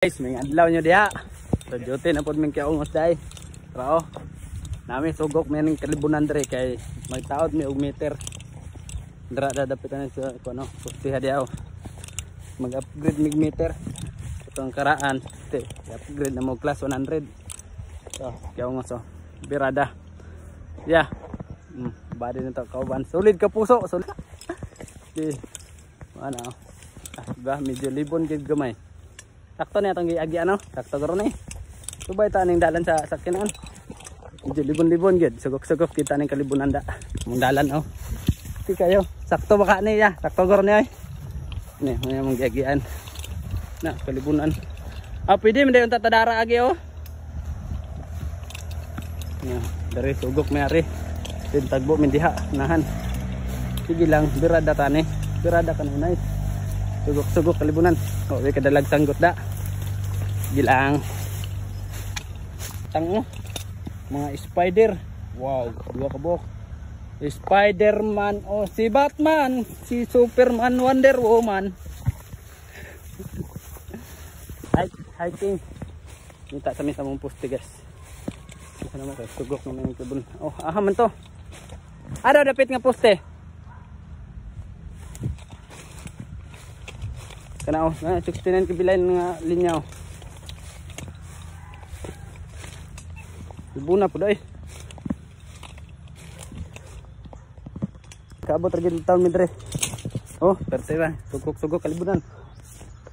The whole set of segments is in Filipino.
Guys, may adlaw nyo diha. So duty na pod min kay ungos dai. Pero nami sugok may kalibunan dire kay magtaod mi og meter. Dira dadapitan sa kuno, pustiha diha. Mag-upgrade mig meter. Itong karaan, upgrade na mo class 100. So, kay ungos so, birada. Yeah. Body nito kauban. Solid ka puso, solid. Okay. Ano? Diba, medyo libon gid gamay. Sakto na itong giagi ano, sakto garo ni. Subay ta ning dalan sa sakinan. Medyo libon-libon gid, sugok-sugok kita ning kalibunan da. Mong dalan oh. Ti kayo, sakto baka ni ya, sakto garo ni ay. Ni, may mong giagian. Na kalibunan. Ah, pwede man dayon tatadara agi oh. Ya, dari sugok may ari. Din tagbo min diha nahan. Sige lang, birada ta ni. Birada ka na nice. Sugok-sugok kalibunan. Oh, may kadalag sanggot da. Gilang. Tango. Mga spider. Wow, dua kabok. Spider-Man o si Batman, si Superman, Wonder Woman. Hiking. Minta sa mong poste guys. Ano mo kay sugok na may kebun. Oh, aha man to. Ada dapit nga poste. Kana oh, 69 kabilay nga linya oh. Ibuna po dai. Kabot ra gid taon midre. Oh, perteba, sugok-sugok kalibunan.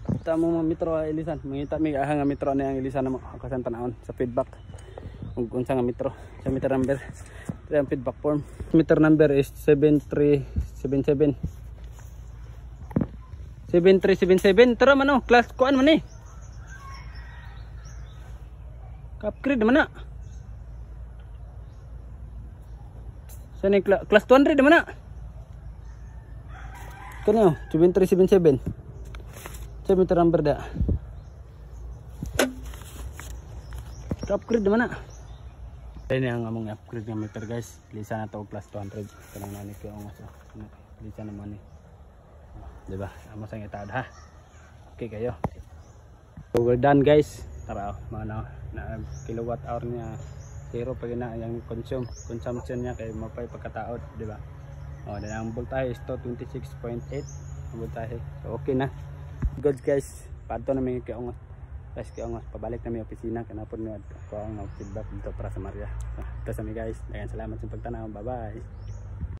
Kita mo metro ilisan, mangita mi aha nga metro na ang ilisan na akasan tanawon sa feedback. Ug unsa nga metro, sa meter number. Ang feedback form. Meter number is 7377. 7377 tara man oh, class kuan man ni. Upgrade man na. Sani class 200 man na. Kano 7377. Sa meter number da. Upgrade man na. Ini ang among upgrade ng meter guys. Lisa na to class 200. Kanang nani ko ang asa. Lisa naman ni. Diba? Amo sang itaad ha. Okay kayo. So we're done guys. Tara mga na kilowatt hour niya zero pag na yung consumption niya kay mapay pagkataod, di ba? Oh, dan ang voltage is 26.8 ang voltage. So okay na. Good guys. Padto na mi kay ongos. Guys kay ongos pabalik na mi opisina kanapon mi ko ang feedback dito para sa Maria. Ito sa mi guys. Daghang salamat sa pagtanaw. Bye-bye.